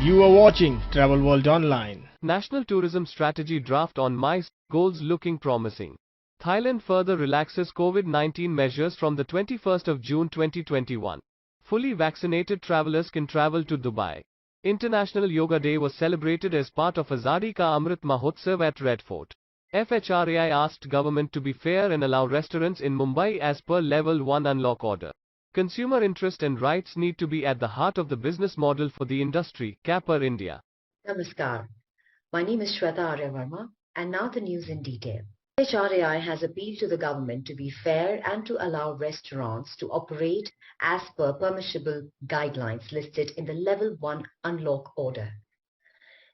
You are watching Travel World Online. National Tourism Strategy Draft on MICE, goals looking promising. Thailand further relaxes COVID-19 measures from the 21st of June 2021. Fully vaccinated travelers can travel to Dubai. International Yoga Day was celebrated as part of Azadi Ka Amrit Mahotsav at Red Fort. FHRAI asked government to be fair and allow restaurants in Mumbai as per Level 1 unlock order. Consumer interest and rights need to be at the heart of the business model for the industry, Capper India. Namaskar. My name is Shweta Aryavarma, and now the news in detail. HRAI has appealed to the government to be fair and to allow restaurants to operate as per permissible guidelines listed in the Level 1 unlock order.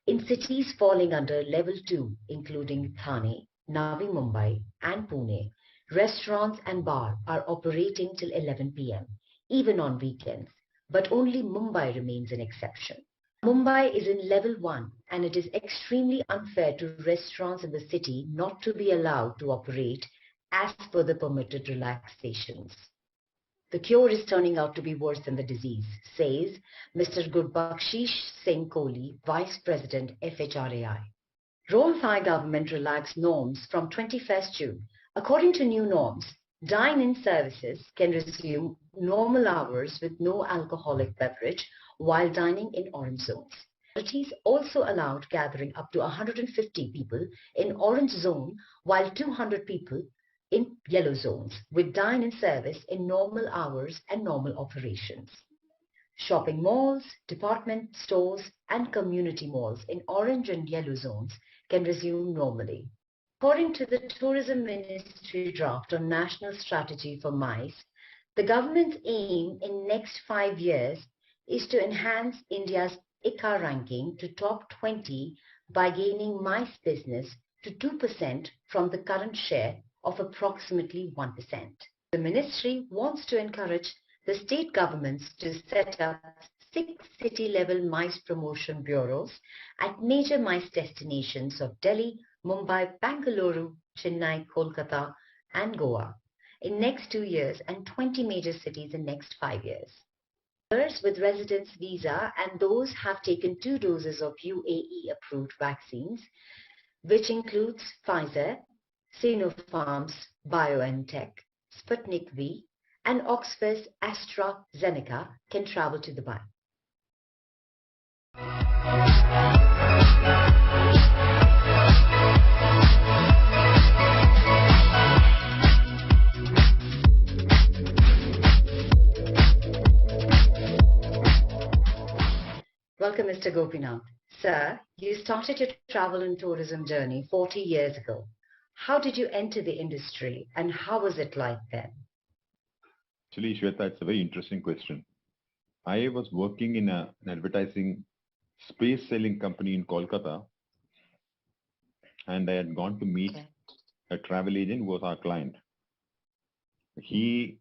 In cities falling under Level 2, including Thane, Navi Mumbai, and Pune, restaurants and bars are operating till 11 p.m., even on weekends, but only Mumbai remains an exception. Mumbai is in Level 1 and it is extremely unfair to restaurants in the city not to be allowed to operate as per the permitted relaxations. The cure is turning out to be worse than the disease, says Mr. Singh, Vice President FHRAI. Roll Thai government relaxed norms from 21st June. According to new norms, dine-in services can resume normal hours with no alcoholic beverage while dining in orange zones. Authorities also allowed gathering up to 150 people in orange zone while 200 people in yellow zones with dine-in service in normal hours and normal operations. Shopping malls, department stores and community malls in orange and yellow zones can resume normally. According to the Tourism Ministry draft on National Strategy for MICE, the government's aim in next 5 years is to enhance India's ICA ranking to top 20 by gaining MICE business to 2% from the current share of approximately 1%. The ministry wants to encourage the state governments to set up 6 city-level MICE promotion bureaus at major MICE destinations of Delhi, Mumbai, Bangalore, Chennai, Kolkata, and Goa in next 2 years and 20 major cities in next 5 years. Others with residence visa and those have taken 2 doses of UAE-approved vaccines, which includes Pfizer, Sinopharm's BioNTech, Sputnik V, and Oxford's AstraZeneca can travel to Dubai. Welcome, Mr. Gopinath. Sir, you started your travel and tourism journey 40 years ago. How did you enter the industry and how was it like then? Actually, Shweta, it's a very interesting question. I was working in an advertising space selling company in Kolkata, and I had gone to meet a travel agent who was our client. He's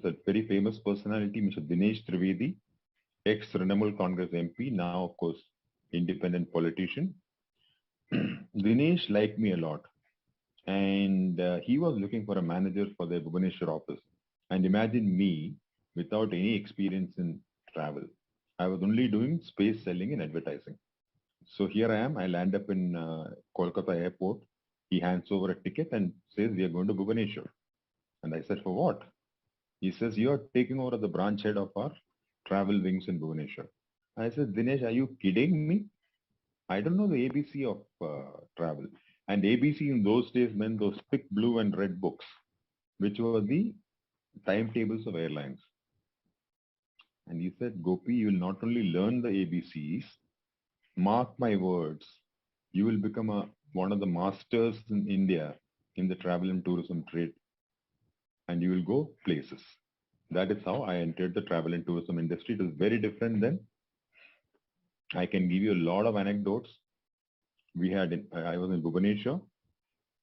a very famous personality, Mr. Dinesh Trivedi, ex-Trinamool Congress MP, now of course independent politician. Dinesh liked me a lot, and he was looking for a manager for their Bhubaneswar office. And imagine me without any experience in travel. I was only doing space selling and advertising. So here I am. I land up in Kolkata airport. He hands over a ticket and says, "We are going to Bhubaneswar." And I said, "For what?" He says, "You are taking over the branch head of our travel wings in Bhubaneswar." I said, "Dinesh, are you kidding me? I don't know the ABC of travel." And ABC in those days meant those thick blue and red books, which were the timetables of airlines. And he said, "Gopi, you will not only learn the ABCs, mark my words, you will become one of the masters in India in the travel and tourism trade, and you will go places." That is how I entered the travel and tourism industry. It was very different then. I can give you a lot of anecdotes. I was in Bhubaneswar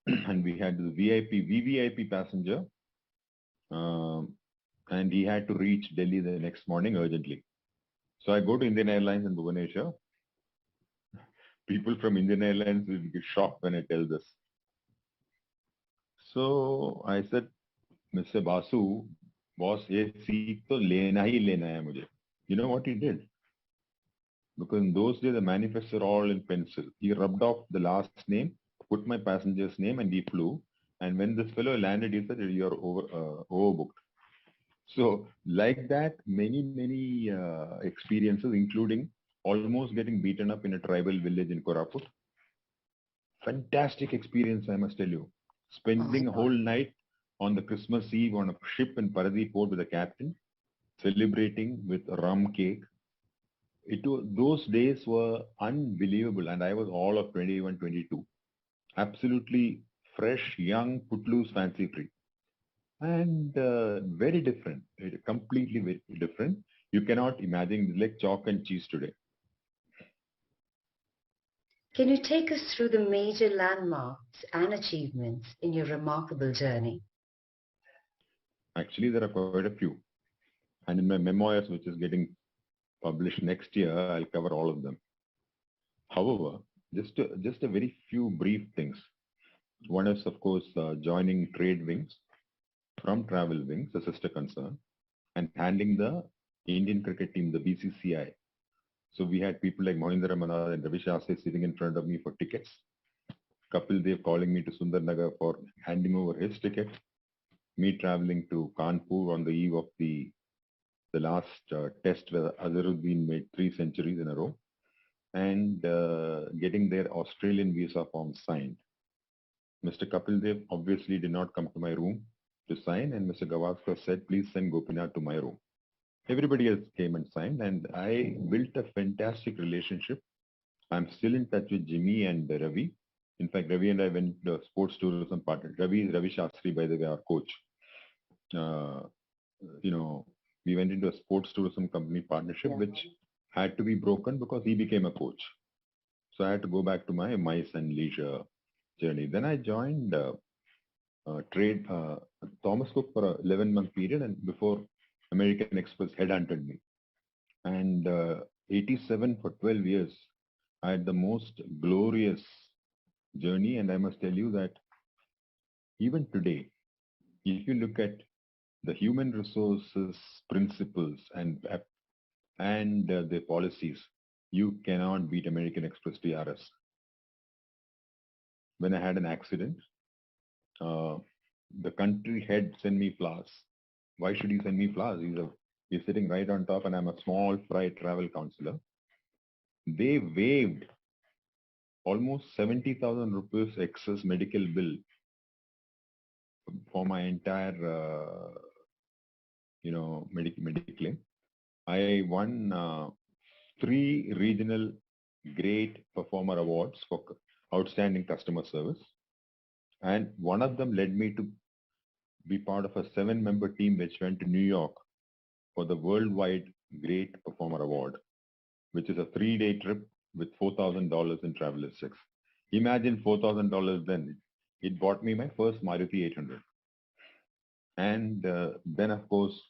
and we had this VVIP passenger, and he had to reach Delhi the next morning urgently. So I go to Indian Airlines in Bhubaneswar. People from Indian Airlines will get shocked when I tell this. So I said, "Mr. Basu, boss, ये seat तो लेना ही लेना है मुझे." You know what he did? because in those days the manifests were all in pencil. He rubbed off the last name, put my passenger's name, and he flew. And when this fellow landed, he said, "You're overbooked." So, like that, many experiences, including almost getting beaten up in a tribal village in Koraput. Fantastic experience, I must tell you. Oh my Spending a whole God. night on the Christmas Eve on a ship in Paradip port with the captain, celebrating with rum cake. Those days were unbelievable, and I was all of 21, 22. Absolutely fresh, young, footloose, fancy free, and very different. Completely very different. You cannot imagine, it's like chalk and cheese today. Can you take us through the major landmarks and achievements in your remarkable journey? Actually, there are quite a few, and in my memoirs, which is getting published next year, I'll cover all of them. However, just a very few brief things. One is, of course, joining Trade Wings from Travel Wings, a sister concern, and handling the Indian cricket team, the BCCI. So we had people like Mohindra Manad and Ravi Shastri sitting in front of me for tickets. Kapil Dev calling me to Sundarnagar for handing over his ticket. Me traveling to Kanpur on the eve of the last test where Azharuddin made 3 centuries in a row, and getting their Australian visa form signed. Mr. Kapil Dev obviously did not come to my room to sign, and Mr. Gavaskar said, "Please send Gopinath to my room." Everybody else came and signed, and I built a fantastic relationship. I'm still in touch with Jimmy and Ravi. In fact, Ravi and I went to a sports tourism partner. Ravi Shastri, by the way, our coach. Uh, we went into a sports tourism company partnership, which had to be broken because he became a coach. So I had to go back to my mice and leisure journey. Then I joined trade Thomas Cook for a 11-month period, and before American Express headhunted me. And 87 for 12 years, I had the most glorious journey. And I must tell you that even today, if you look at the human resources principles and their policies, you cannot beat American Express TRS. When I had an accident, uh, the country head sent me flowers. Why should he send me flowers? He's sitting right on top, and I'm a small fry travel counselor. They waived almost 70,000 rupees excess medical bill for my entire, mediclaim. I won 3 regional great performer awards for outstanding customer service, and one of them led me to be part of a 7-member team which went to New York for the Worldwide Great Performer Award, which is a 3-day trip with $4,000 in travelers. Imagine $4,000 then. It bought me my first Maruti 800. And then, of course,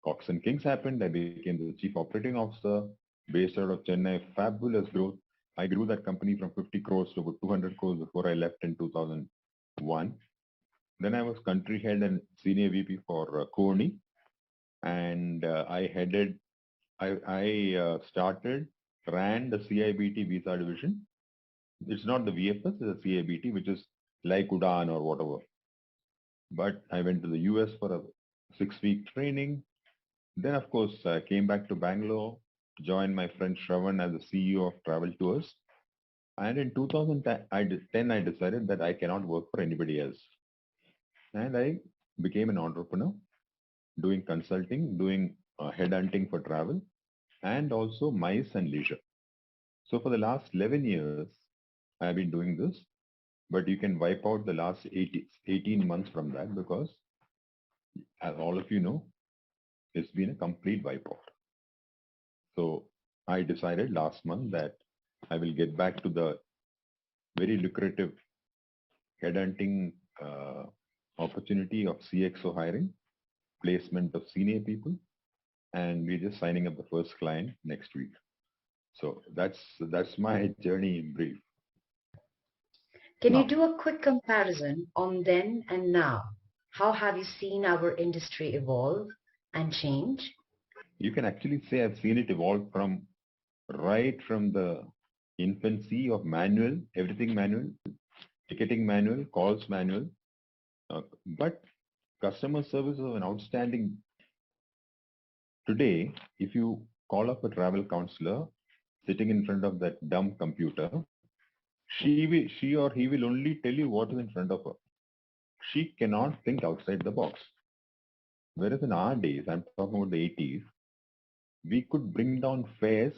Cox and Kings happened. I became the chief operating officer based out of Chennai. Fabulous growth. I grew that company from 50 crores to about 200 crores before I left in 2001. Then I was country head and senior VP for Corny. And I ran the CIBT visa division. It's not the VFS, it's a CIBT, which is like Udan or whatever. But I went to the US for a 6-week training. Then, of course, I came back to Bangalore, joined my friend Shravan as the CEO of Travel Tours. And in 2010, I decided that I cannot work for anybody else. And I became an entrepreneur, doing consulting, doing headhunting for travel, and also mice and leisure. So for the last 11 years, I've been doing this, but you can wipe out the last 18 months from that because, as all of you know, it's been a complete wipeout. So I decided last month that I will get back to the very lucrative headhunting opportunity of CXO hiring, placement of senior people, and we're just signing up the first client next week. So that's my journey in brief. Can you Now, do a quick comparison on then and now? How have you seen our industry evolve and change? you can actually say I've seen it evolve from right from the infancy of manual, everything manual, ticketing manual, calls manual. But customer service is an outstanding. Today, if you call up a travel counselor sitting in front of that dumb computer, she or he will only tell you what is in front of her. She cannot think outside the box. Whereas in our days, I'm talking about the 80s, we could bring down fares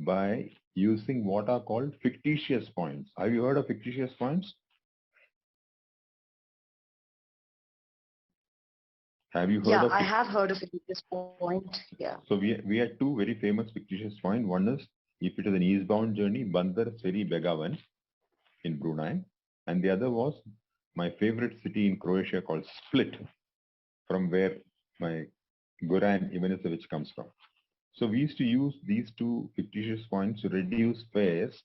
by using what are called fictitious points. Have you heard of fictitious points? Have you heard Yeah, of I it? have heard of it at this point. Yeah. So we had two very famous fictitious points. One is if it is an eastbound journey, Bandar Seri Begawan in Brunei, and the other was my favorite city in Croatia called Split, from where my Goran Ivanisevic comes from. So we used to use these two fictitious points to reduce fares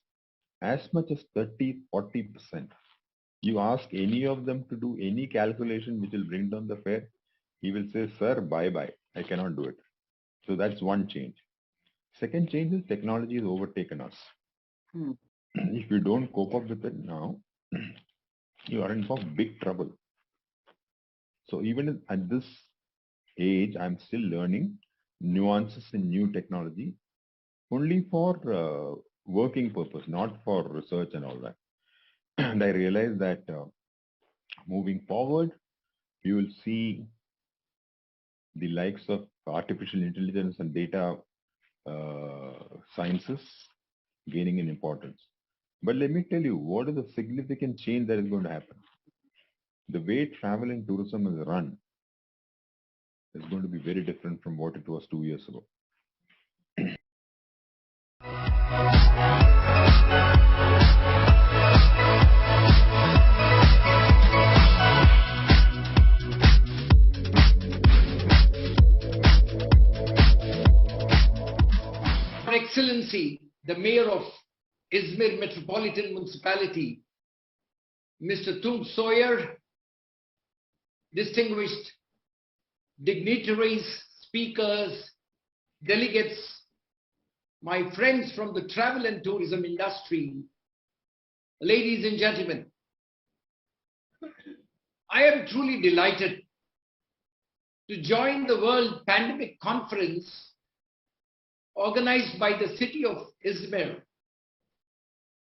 as much as 30-40%. You ask any of them to do any calculation which will bring down the fare, he will say, sir, bye-bye, I cannot do it. So that's one change. Second change is technology has overtaken us. If you don't cope up with it now, you are in for big trouble. So even at this age, I'm still learning nuances in new technology only for working purpose, not for research and all that. And I realized that moving forward, you will see the likes of artificial intelligence and data sciences gaining in importance. But let me tell you, what is the significant change that is going to happen? The way travel and tourism is run is going to be very different from what it was 2 years ago. Your Excellency, the Mayor of Izmir Metropolitan Municipality, Mr. Tung Sawyer, distinguished dignitaries, speakers, delegates, my friends from the travel and tourism industry, ladies and gentlemen, I am truly delighted to join the World Pandemic Conference organized by the city of Izmir,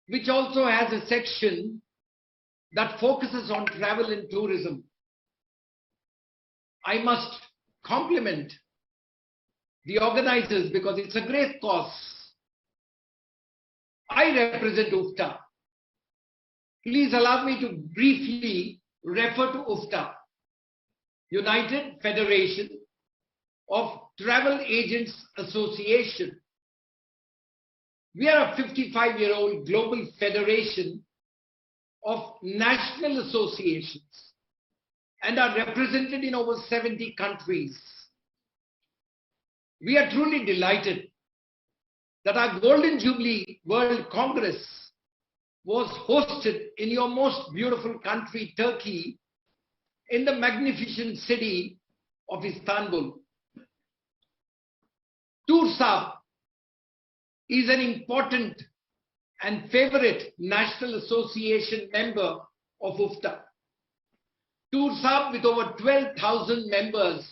which also has a section that focuses on travel and tourism. I must compliment the organizers because it's a great cause. I represent UFTA. Please allow me to briefly refer to UFTA, United Federation of Travel Agents Association. We are a 55-year-old global federation of national associations and are represented in over 70 countries. We are truly delighted that our Golden Jubilee World Congress was hosted in your most beautiful country, Turkey, in the magnificent city of Istanbul. TURSAB is an important and favorite national association member of UFTA. TURSAB, with over 12,000 members,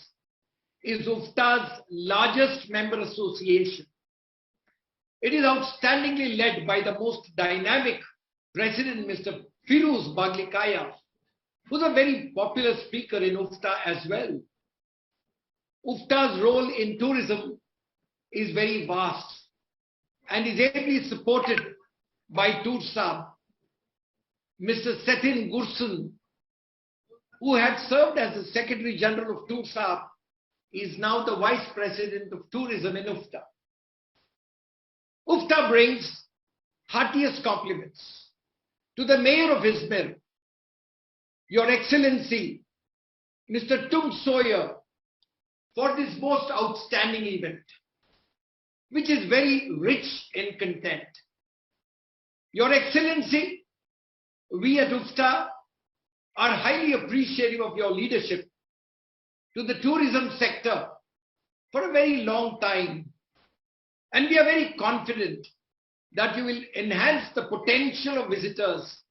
is UFTA's largest member association. It is outstandingly led by the most dynamic president, Mr. Firuz Baglikaya, who's a very popular speaker in UFTA as well. UFTA's role in tourism is very vast and is ably supported by TURSAB. Mr. Setin Gursun, who had served as the Secretary General of TURSAB, is now the Vice President of Tourism in UFTA. UFTA brings heartiest compliments to the Mayor of Izmir, Your Excellency, Mr. Tung Sawyer, for this most outstanding event, which is very rich in content. Your Excellency, we at UFTA are highly appreciative of your leadership to the tourism sector for a very long time. And we are very confident that you will enhance the potential of visitors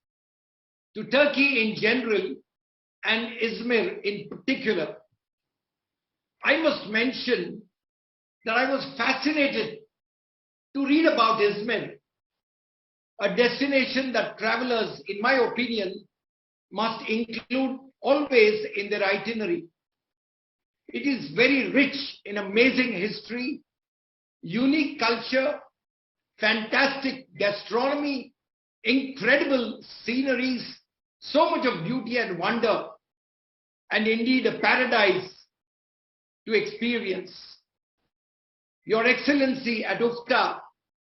to Turkey in general and Izmir in particular. I must mention that I was fascinated to read about Izmir, a destination that travelers, in my opinion, must include always in their itinerary. It is very rich in amazing history, unique culture, fantastic gastronomy, incredible sceneries, so much of beauty and wonder, and indeed a paradise to experience. Your Excellency at UFTA,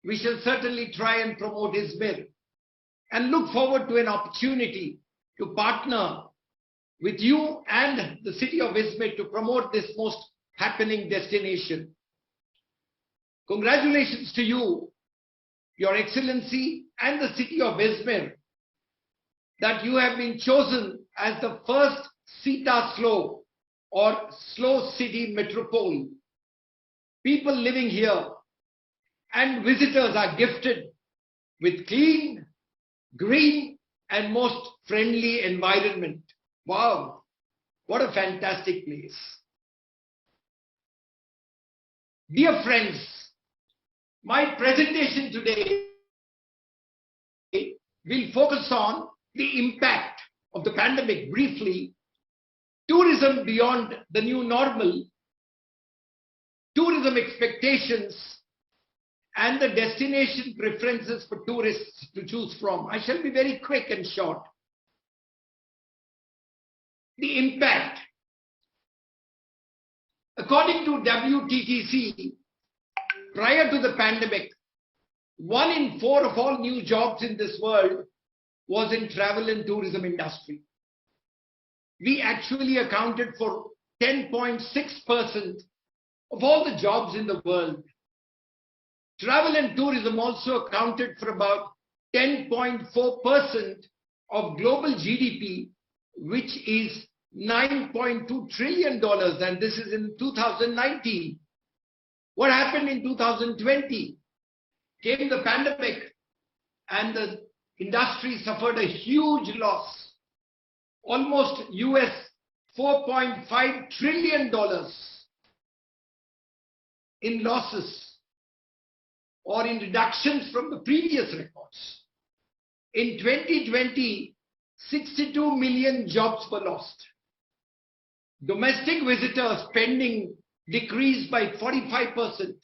we shall certainly try and promote Izmir and look forward to an opportunity to partner with you and the city of Izmir to promote this most happening destination. Congratulations to you, Your Excellency, and the city of Izmir, that you have been chosen as the first Sita Slow or Slow City Metropole. People living here and visitors are gifted with clean, green, and most friendly environment. Wow, what a fantastic place. Dear friends, my presentation today will focus on the impact of the pandemic briefly, tourism beyond the new normal, tourism expectations, and the destination preferences for tourists to choose from. I shall be very quick and short. The impact. According to WTTC, prior to the pandemic, 1 in 4 of all new jobs in this world was in travel and tourism industry. We actually accounted for 10.6% of all the jobs in the world. Travel and tourism also accounted for about 10.4% of global GDP, which is $9.2 trillion, and this is in 2019. What happened in 2020? Came the pandemic, and the industry suffered a huge loss, almost US $4.5 trillion in losses or in reductions from the previous records. In 2020, 62 million jobs were lost. Domestic visitor spending decreased by 45%.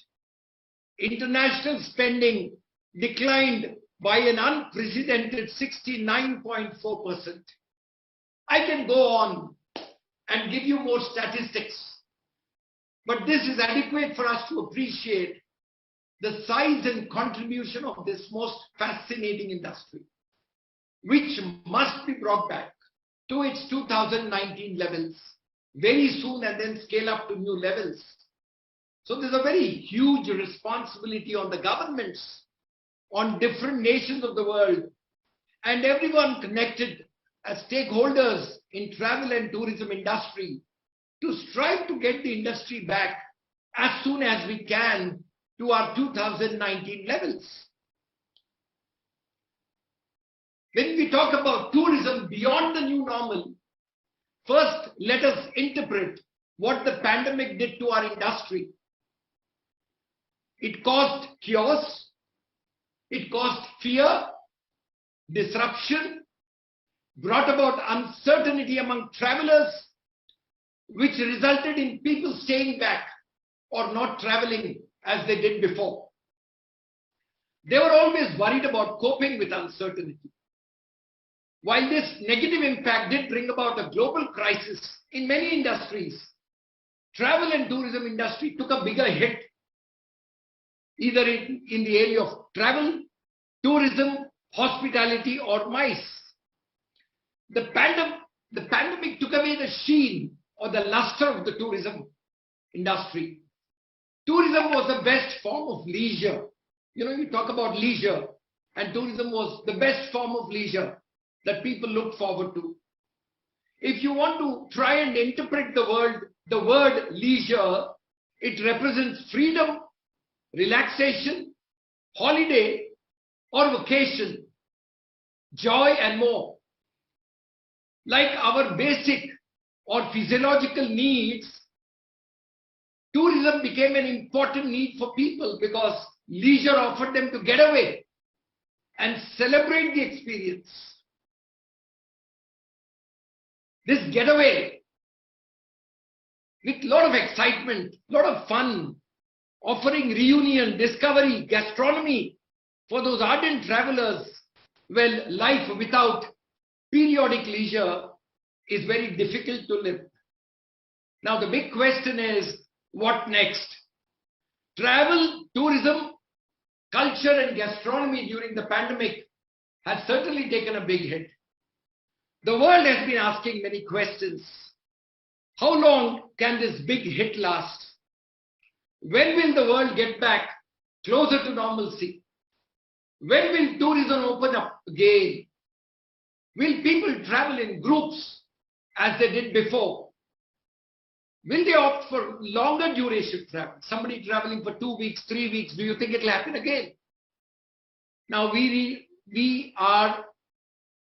International spending declined by an unprecedented 69.4%. I can go on and give you more statistics, but this is adequate for us to appreciate the size and contribution of this most fascinating industry, which must be brought back to its 2019 levels very soon and then scale up to new levels. So there's a very huge responsibility on the governments, on different nations of the world, and everyone connected as stakeholders in travel and tourism industry to strive to get the industry back as soon as we can to our 2019 levels. When we talk about tourism beyond the new normal, first let us interpret what the pandemic did to our industry. It caused chaos, it caused fear, disruption, brought about uncertainty among travelers, which resulted in people staying back or not traveling as they did before. They were always worried about coping with uncertainty. While this negative impact did bring about a global crisis in many industries, travel and tourism industry took a bigger hit, either in the area of travel, tourism, hospitality, or MICE. The pandemic took away the sheen or the luster of the tourism industry. Tourism was the best form of leisure. You know, you talk about leisure, and tourism was the best form of leisure that people looked forward to. If you want to try and interpret the word leisure, it represents freedom, relaxation, holiday, or vacation, joy and more. Like our basic or physiological needs, tourism became an important need for people because leisure offered them to get away and celebrate the experience. This getaway with a lot of excitement, a lot of fun, offering reunion, discovery, gastronomy for those ardent travelers. Well, life without periodic leisure is very difficult to live. Now the big question is, what next? Travel, tourism, culture and gastronomy during the pandemic has certainly taken a big hit. The world has been asking many questions. How long can this big hit last? When will the world get back closer to normalcy? When will tourism open up again? Will people travel in groups as they did before? Will they opt for longer duration travel? Somebody traveling for 2 weeks, 3 weeks, do you think it will happen again? Now we are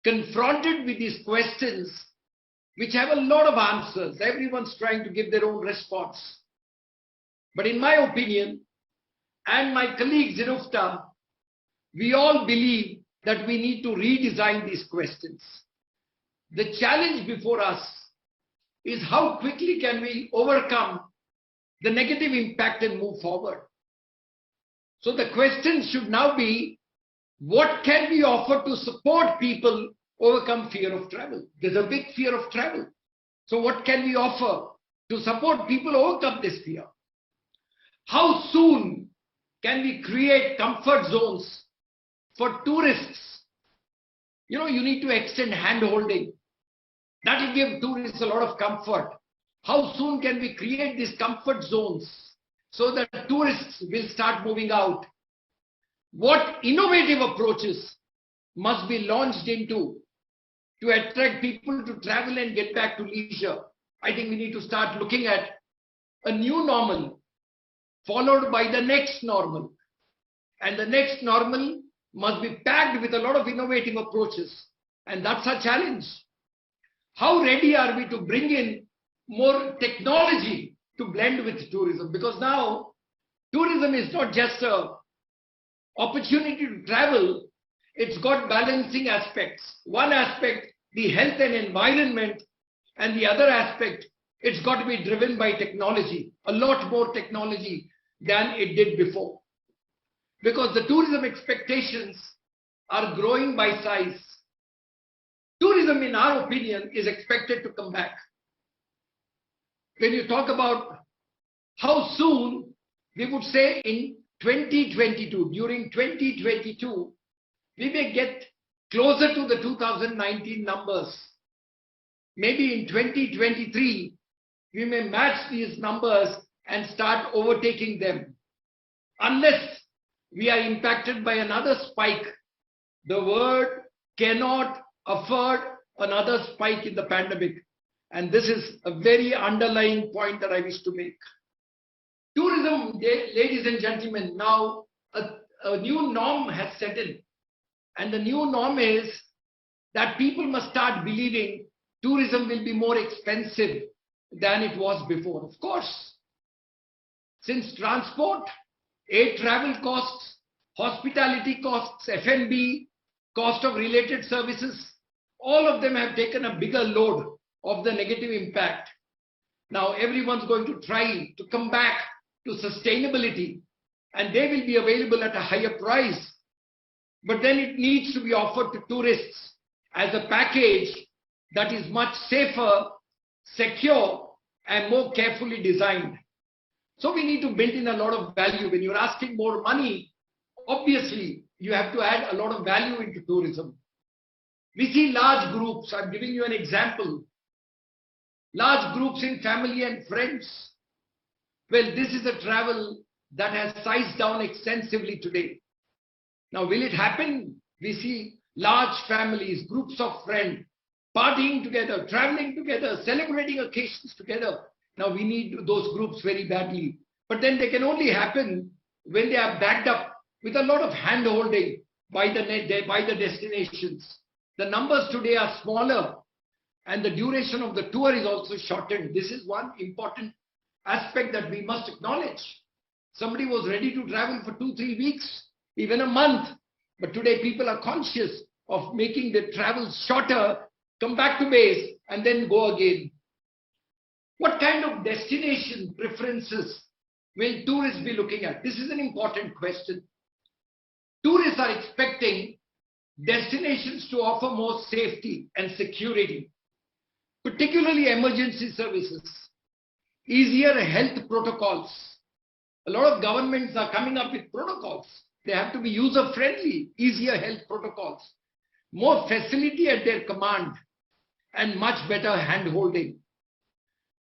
confronted with these questions which have a lot of answers. Everyone's trying to give their own response. But in my opinion, and my colleagues in UFTA, we all believe that we need to redesign these questions. The challenge before us is how quickly can we overcome the negative impact and move forward. So the question should now be, what can we offer to support people overcome fear of travel? There's a big fear of travel. So what can we offer to support people overcome this fear? How soon can we create comfort zones for tourists? You know, you need to extend hand-holding. That will give tourists a lot of comfort. How soon can we create these comfort zones so that tourists will start moving out? What innovative approaches must be launched into to attract people to travel and get back to leisure? I think we need to start looking at a new normal followed by the next normal. And the next normal must be packed with a lot of innovative approaches. And that's our challenge. How ready are we to bring in more technology to blend with tourism? Because now tourism is not just an opportunity to travel, it's got balancing aspects. One aspect, the health and environment, and the other aspect, it's got to be driven by technology, a lot more technology than it did before. Because the tourism expectations are growing by size. Tourism, in our opinion, is expected to come back. When you talk about how soon, we would say in 2022, during 2022, we may get closer to the 2019 numbers. Maybe in 2023, we may match these numbers and start overtaking them. Unless we are impacted by another spike, the world cannot afford another spike in the pandemic. And this is a very underlying point that I wish to make. Tourism, ladies and gentlemen, now a new norm has set in. And the new norm is that people must start believing tourism will be more expensive than it was before. Of course, since transport, air travel costs, hospitality costs, F&B, cost of related services, all of them have taken a bigger load of the negative impact. Now everyone's going to try to come back to sustainability, and they will be available at a higher price. But then it needs to be offered to tourists as a package that is much safer, secure, and more carefully designed. So we need to build in a lot of value. When you're asking more money, obviously you have to add a lot of value into tourism. We see large groups. I'm giving you an example. Large groups in family and friends. Well, this is a travel that has sized down extensively today. Now, will it happen? We see large families, groups of friends, partying together, traveling together, celebrating occasions together. Now, we need those groups very badly. But then they can only happen when they are backed up with a lot of hand-holding by the destinations. The numbers today are smaller and the duration of the tour is also shortened. This is one important aspect that we must acknowledge. Somebody was ready to travel for 2-3 weeks, even a month. But today people are conscious of making the travel shorter, come back to base and then go again. What kind of destination preferences will tourists be looking at? This is an important question. Tourists are expecting destinations to offer more safety and security, particularly emergency services, easier health protocols. A lot of governments are coming up with protocols. They have to be user-friendly, easier health protocols, more facility at their command, and much better hand-holding.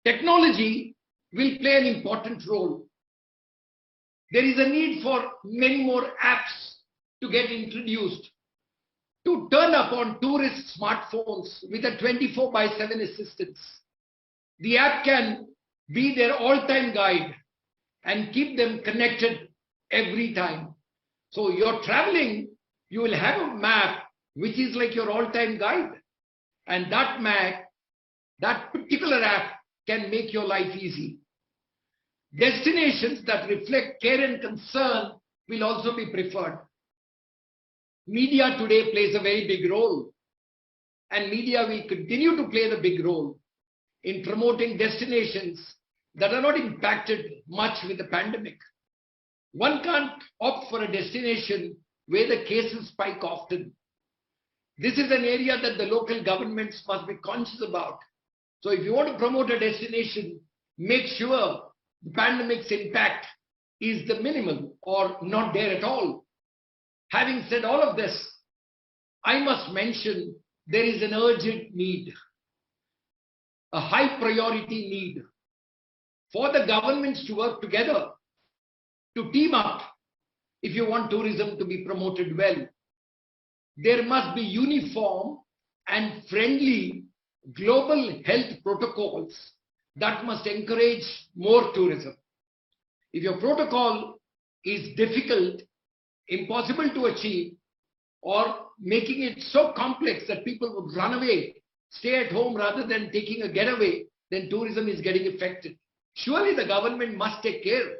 Technology will play an important role. There is a need for many more apps to get introduced to turn up on tourist smartphones with a 24/7 assistance. The app can be their all-time guide and keep them connected every time. So you're traveling, you will have a map which is like your all-time guide. And that map, that particular app can make your life easy. Destinations that reflect care and concern will also be preferred. Media today plays a very big role, and media will continue to play the big role in promoting destinations that are not impacted much with the pandemic. One can't opt for a destination where the cases spike often. This is an area that the local governments must be conscious about. So if you want to promote a destination, make sure the pandemic's impact is the minimal or not there at all. Having said all of this, I must mention there is an urgent need, a high priority need for the governments to work together, to team up if you want tourism to be promoted well. There must be uniform and friendly global health protocols that must encourage more tourism. If your protocol is difficult, impossible to achieve, or making it so complex that people would run away, stay at home rather than taking a getaway, then tourism is getting affected. Surely the government must take care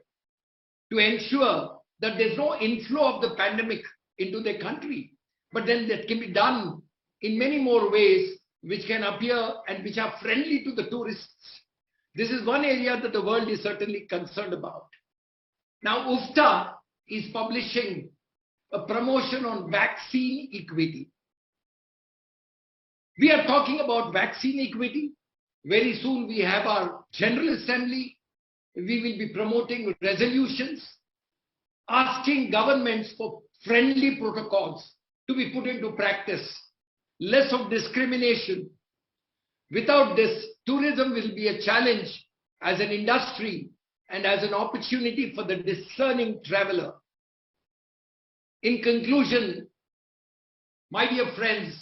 to ensure that there's no inflow of the pandemic into their country. But then that can be done in many more ways which can appear and which are friendly to the tourists. This is one area that the world is certainly concerned about. Now, UFTA is publishing a promotion on vaccine equity. We are talking about vaccine equity. Very soon we have our General Assembly. We will be promoting resolutions, asking governments for friendly protocols to be put into practice, less of discrimination. Without this, tourism will be a challenge as an industry and as an opportunity for the discerning traveler. In conclusion, my dear friends,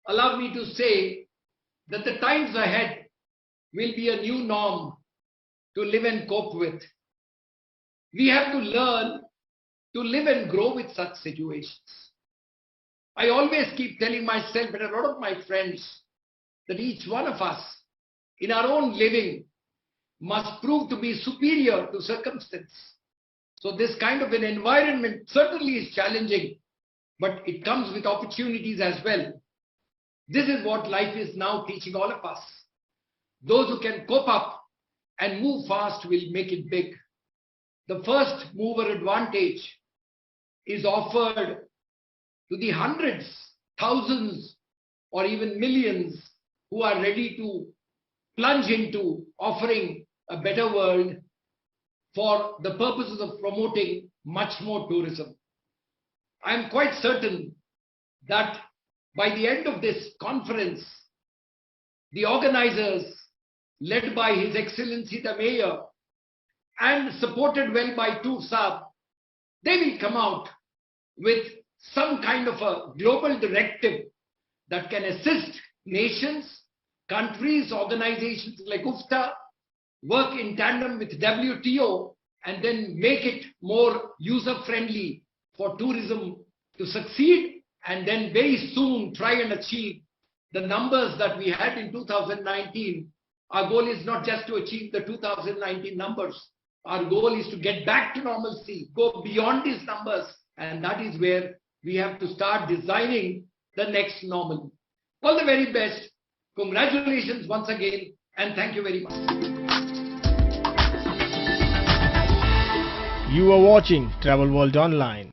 allow me to say that the times ahead will be a new norm to live and cope with. We have to learn to live and grow with such situations. I always keep telling myself and a lot of my friends that each one of us in our own living must prove to be superior to circumstance. So this kind of an environment certainly is challenging, but it comes with opportunities as well. This is what life is now teaching all of us. Those who can cope up and move fast will make it big. The first mover advantage is offered to the hundreds, thousands, or even millions who are ready to plunge into offering a better world for the purposes of promoting much more tourism. I am quite certain that by the end of this conference, the organizers, led by His Excellency the Mayor and supported well by Tour Sabha, they will come out with some kind of a global directive that can assist nations, countries, organizations like UFTA, work in tandem with WTO and then make it more user-friendly for tourism to succeed, and then very soon try and achieve the numbers that we had in 2019. Our goal is not just to achieve the 2019 numbers. Our goal is to get back to normalcy, go beyond these numbers, and that is where we have to start designing the next normal. All the very best. Congratulations once again, and thank you very much. You are watching Travel World Online.